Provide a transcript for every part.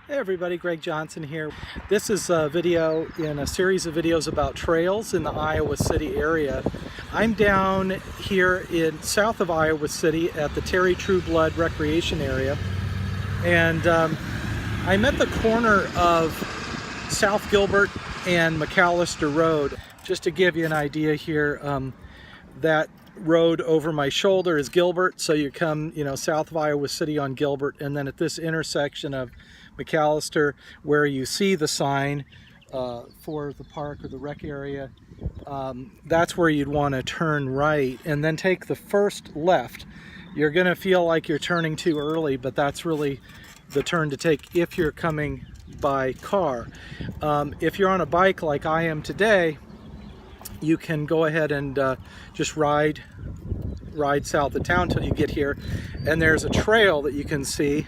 Hey everybody, Greg Johnson here. This is a video in a series of videos about trails in the Iowa City area. I'm down here in south of Iowa City at the Trueblood recreation area, and I'm at the corner of South Gilbert and McAllister Road. Just to give you an idea here, that road over my shoulder is Gilbert, so you come south of Iowa City on Gilbert, and then at this intersection of McAllister where you see the sign for the park or the rec area, that's where you'd want to turn right and then take the first left. You're gonna feel like you're turning too early, but that's really the turn to take if you're coming by car. If you're on a bike like I am today, you can go ahead and just ride south of town till you get here, and there's a trail that you can see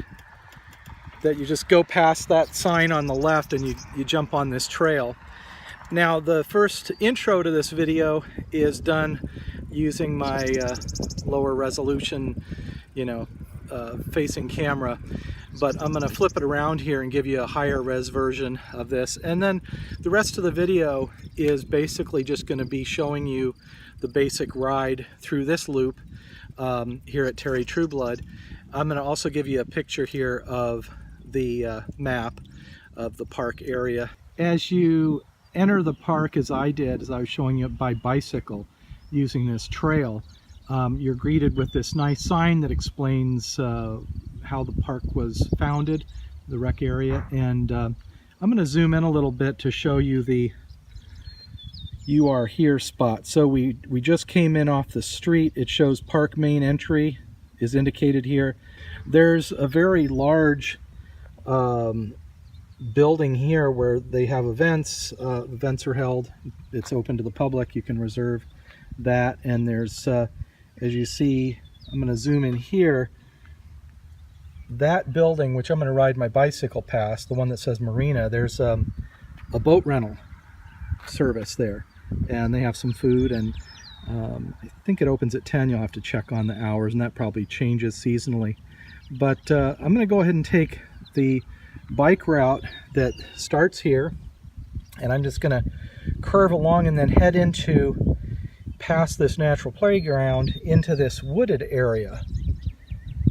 that you just go past that sign on the left and you jump on this trail. Now the first intro to this video is done using my lower resolution facing camera, but I'm going to flip it around here and give you a higher res version of this, and then the rest of the video is basically just going to be showing you the basic ride through this loop here at Trueblood. I'm going to also give you a picture here of the map of the park area. As you enter the park, as I did, as I was showing you by bicycle using this trail, you're greeted with this nice sign that explains how the park was founded, the rec area, and I'm going to zoom in a little bit to show you the "You Are Here" spot. So we just came in off the street. It shows park main entry is indicated here. There's a very large building here where they have events. Events are held. It's open to the public. You can reserve that, and there's as you see, I'm going to zoom in here, that building, which I'm going to ride my bicycle past, the one that says Marina, there's a boat rental service there, and they have some food, and I think it opens at 10. You'll have to check on the hours, and that probably changes seasonally. But I'm going to go ahead and take the bike route that starts here, and I'm just going to curve along and then head into past this natural playground into this wooded area,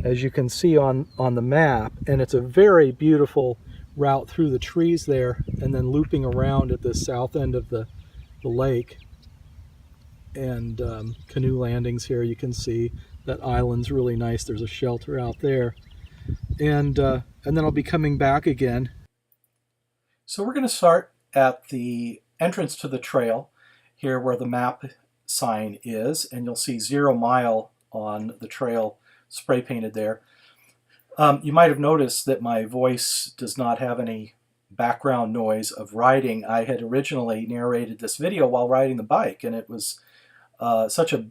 as you can see on the map, and it's a very beautiful route through the trees there, and then looping around at the south end of the lake, and canoe landings here. You can see that island's really nice. There's a shelter out there, and then I'll be coming back again. So we're going to start at the entrance to the trail here where the map sign is, and you'll see 0 mile on the trail spray painted there. You might have noticed that my voice does not have any background noise of riding. I had originally narrated this video while riding the bike, and it was such a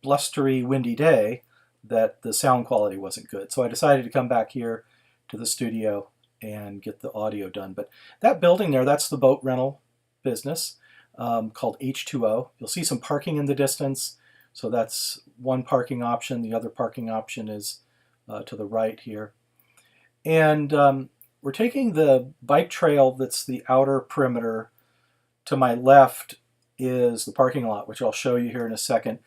blustery, windy day that the sound quality wasn't good. So I decided to come back here to the studio and get the audio done. But that building there, that's the boat rental business called H2O. You'll see some parking in the distance. So that's one parking option. The other parking option is to the right here. And we're taking the bike trail that's the outer perimeter. To my left is the parking lot, which I'll show you here in a second.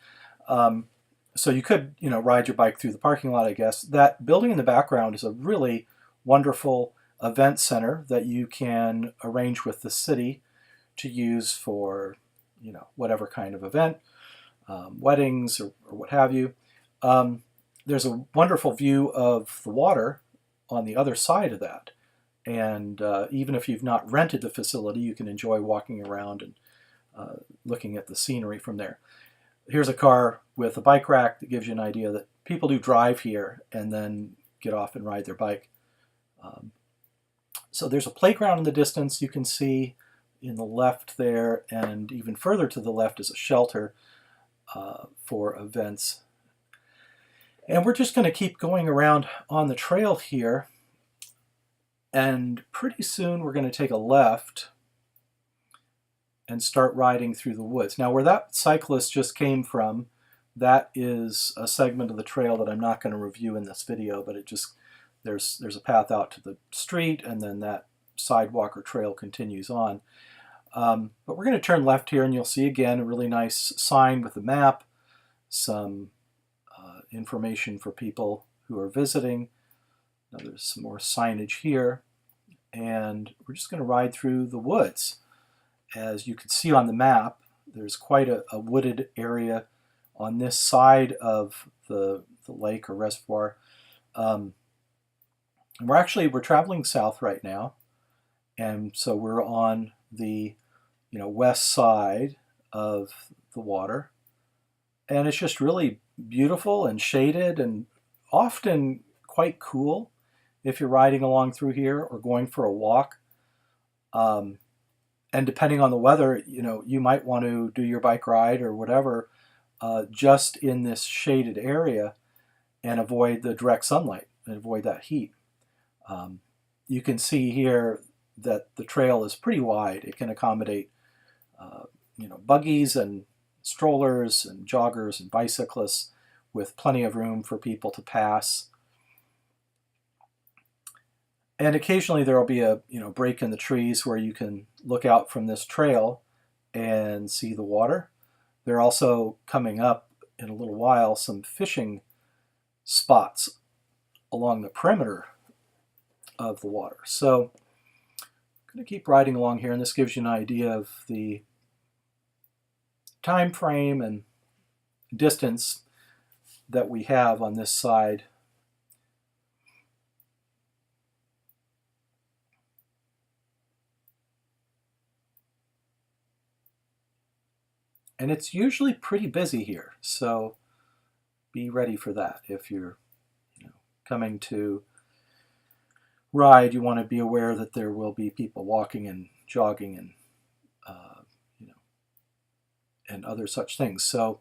So you could, ride your bike through the parking lot, I guess. That building in the background is a really wonderful event center that you can arrange with the city to use for, whatever kind of event, weddings or what have you. There's a wonderful view of the water on the other side of that. And even if you've not rented the facility, you can enjoy walking around and looking at the scenery from there. Here's a car with a bike rack that gives you an idea that people do drive here and then get off and ride their bike. So there's a playground in the distance you can see in the left there, and even further to the left is a shelter for events. And we're just going to keep going around on the trail here, and pretty soon we're going to take a left and start riding through the woods. Now where that cyclist just came from, that is a segment of the trail that I'm not going to review in this video, but it just there's a path out to the street, and then that sidewalk or trail continues on. But we're going to turn left here, and you'll see again a really nice sign with a map, some information for people who are visiting. Now there's some more signage here, and we're just going to ride through the woods. As you can see on the map, there's quite a wooded area on this side of the lake or reservoir. And we're traveling south right now, and so we're on the west side of the water, and it's just really beautiful and shaded and often quite cool if you're riding along through here or going for a walk. And depending on the weather, you might want to do your bike ride or whatever just in this shaded area and avoid the direct sunlight and avoid that heat. You can see here that the trail is pretty wide. It can accommodate buggies and strollers and joggers and bicyclists, with plenty of room for people to pass. And occasionally there will be a break in the trees where you can look out from this trail and see the water. There are also, coming up in a little while, some fishing spots along the perimeter of the water. So I'm going to keep riding along here, and this gives you an idea of the time frame and distance that we have on this side. And it's usually pretty busy here, so be ready for that. If you're coming to ride, you want to be aware that there will be people walking and jogging and and other such things. So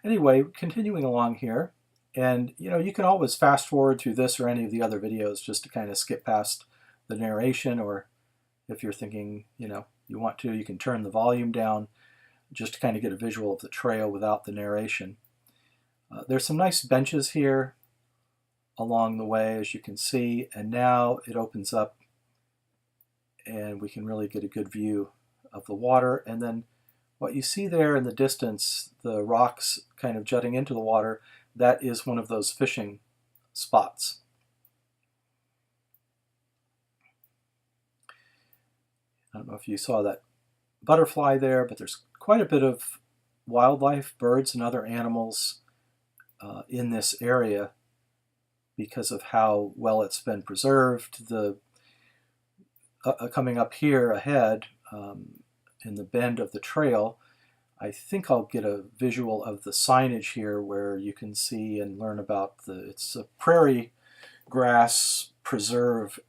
anyway, continuing along here, and you can always fast forward through this or any of the other videos just to kind of skip past the narration, or if you're thinking you want to, you can turn the volume down just to kind of get a visual of the trail without the narration. There's some nice benches here along the way, as you can see, and now it opens up and we can really get a good view of the water. And then what you see there in the distance, the rocks kind of jutting into the water, that is one of those fishing spots. I don't know if you saw that butterfly there, but there's quite a bit of wildlife, birds and other animals in this area because of how well it's been preserved. Coming up here ahead in the bend of the trail, I think I'll get a visual of the signage here where you can see and learn about it's a prairie grass preserve.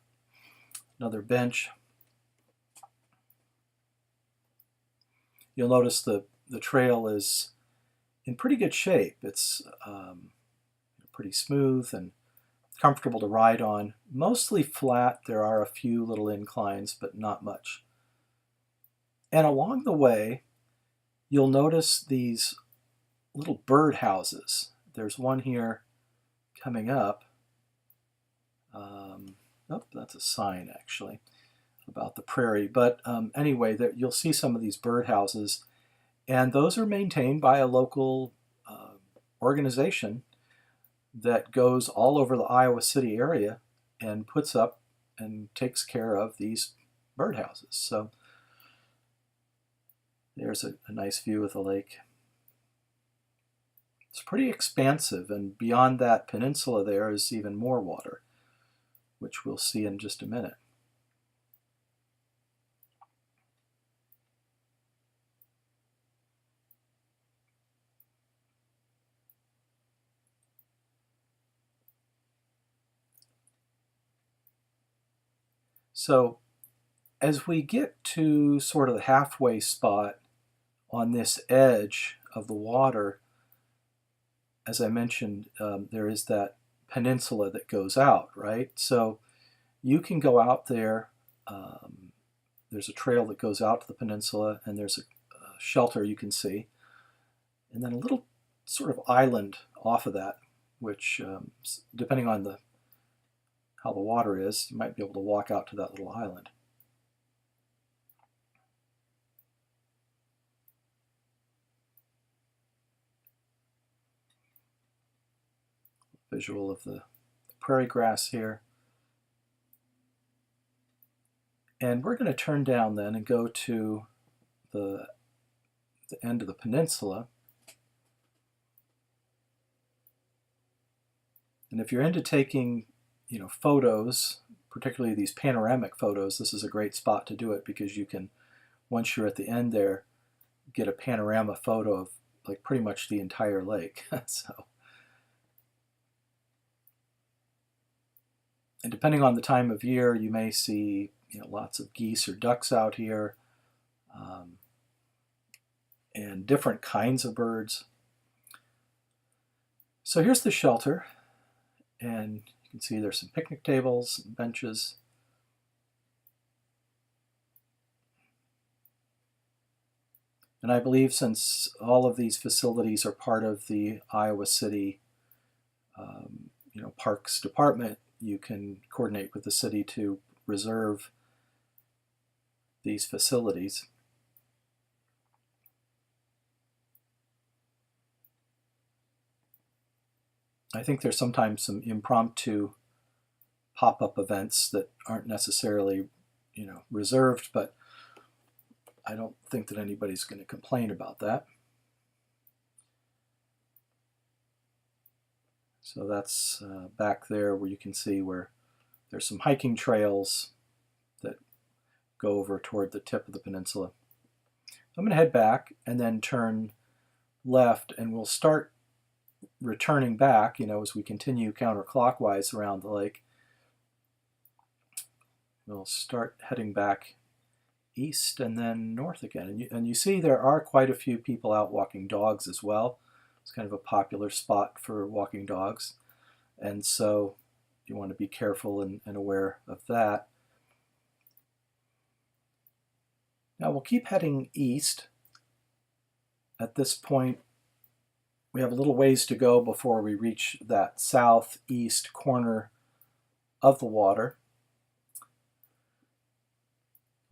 Another bench. You'll notice the trail is in pretty good shape. It's pretty smooth and comfortable to ride on. Mostly flat. There are a few little inclines, but not much. And along the way, you'll notice these little bird houses. There's one here coming up. Oh, that's a sign actually about the prairie. But anyway, you'll see some of these bird houses, and those are maintained by a local organization that goes all over the Iowa City area and puts up and takes care of these bird houses. So there's a nice view of the lake. It's pretty expansive, and beyond that peninsula there is even more water, which we'll see in just a minute. So as we get to sort of the halfway spot on this edge of the water, as I mentioned, there is that peninsula that goes out, right? So you can go out there. There's a trail that goes out to the peninsula, and there's a shelter you can see. And then a little sort of island off of that, which, depending on how the water is, you might be able to walk out to that little island. Visual of the prairie grass here. And we're going to turn down then and go to the end of the peninsula. And if you're into taking, photos, particularly these panoramic photos, this is a great spot to do it, because you can, once you're at the end there, get a panorama photo of like pretty much the entire lake. So, and depending on the time of year, you may see lots of geese or ducks out here, and different kinds of birds. So here's the shelter, and you can see there's some picnic tables and benches. And I believe since all of these facilities are part of the Iowa City Parks Department, you can coordinate with the city to reserve these facilities. I think there's sometimes some impromptu pop-up events that aren't necessarily, reserved, but I don't think that anybody's going to complain about that. So that's back there where you can see where there's some hiking trails that go over toward the tip of the peninsula. I'm going to head back and then turn left, and we'll start returning back, as we continue counterclockwise around the lake. We'll start heading back east and then north again. And you see there are quite a few people out walking dogs as well. It's kind of a popular spot for walking dogs. And so you want to be careful and aware of that. Now we'll keep heading east. At this point, we have a little ways to go before we reach that southeast corner of the water.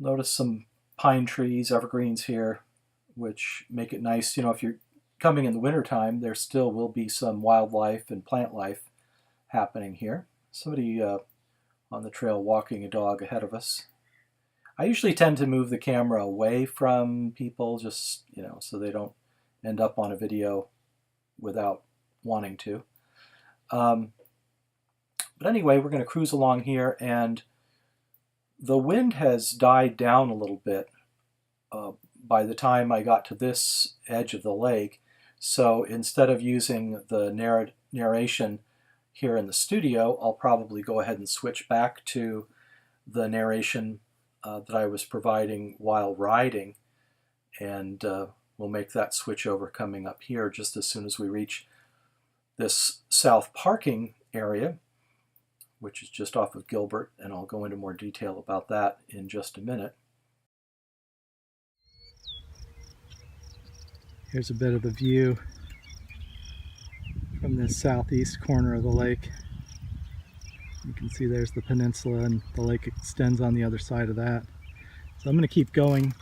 Notice some pine trees, evergreens here, which make it nice. If you're coming in the wintertime, there still will be some wildlife and plant life happening here. Somebody on the trail walking a dog ahead of us. I usually tend to move the camera away from people, just, so they don't end up on a video without wanting to. But anyway, we're going to cruise along here, and the wind has died down a little bit by the time I got to this edge of the lake. So instead of using the narration here in the studio, I'll probably go ahead and switch back to the narration that I was providing while riding, and we'll make that switch over coming up here just as soon as we reach this south parking area, which is just off of Gilbert, and I'll go into more detail about that in just a minute. Here's a bit of the view from this southeast corner of the lake. You can see there's the peninsula, and the lake extends on the other side of that. So I'm going to keep going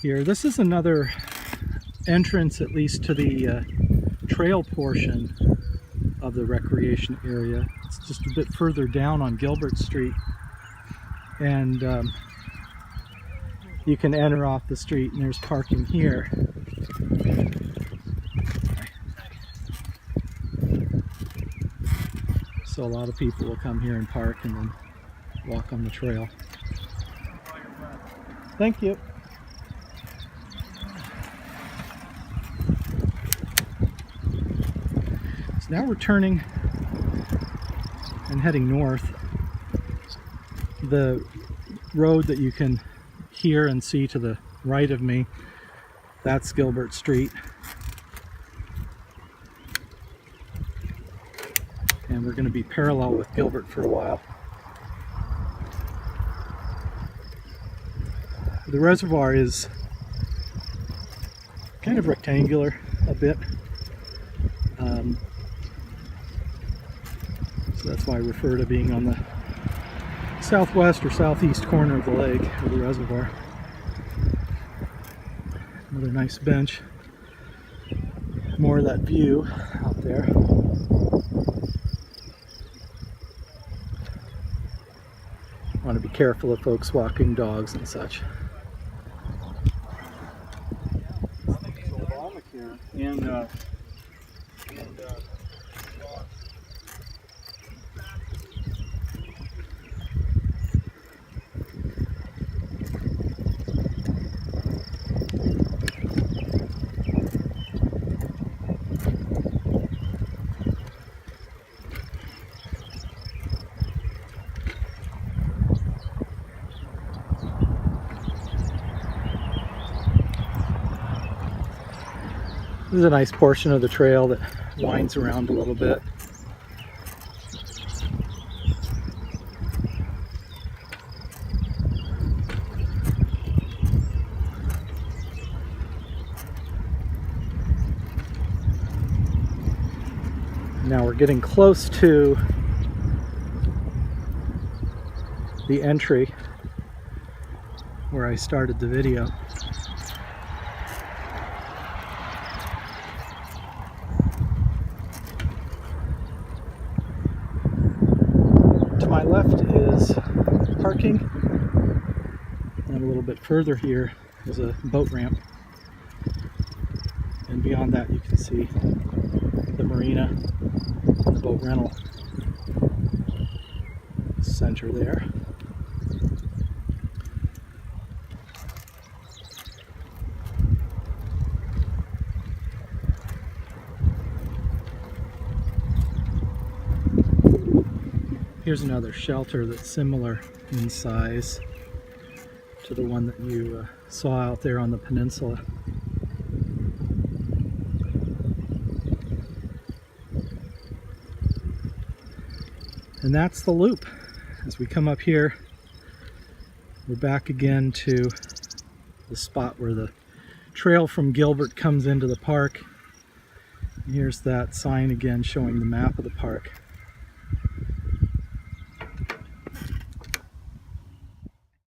here. This is another entrance, at least to the trail portion of the recreation area. It's just a bit further down on Gilbert Street, and you can enter off the street, and there's parking here. So a lot of people will come here and park and then walk on the trail. Thank you. So now we're turning and heading north. The road that you can hear and see to the right of me, that's Gilbert Street. And we're going to be parallel with Gilbert for a while. The reservoir is kind of rectangular a bit. So that's why I refer to being on the southwest or southeast corner of the lake or the reservoir. Another nice bench. More of that view out there. Want to be careful of folks walking dogs and such. This is a nice portion of the trail that winds around a little bit. Now we're getting close to the entry where I started the video. To my left is parking, and a little bit further here is a boat ramp, and beyond that you can see the marina, the boat rental center there. Here's another shelter that's similar in size to the one that you saw out there on the peninsula. And that's the loop. As we come up here, we're back again to the spot where the trail from Gilbert comes into the park. And here's that sign again showing the map of the park.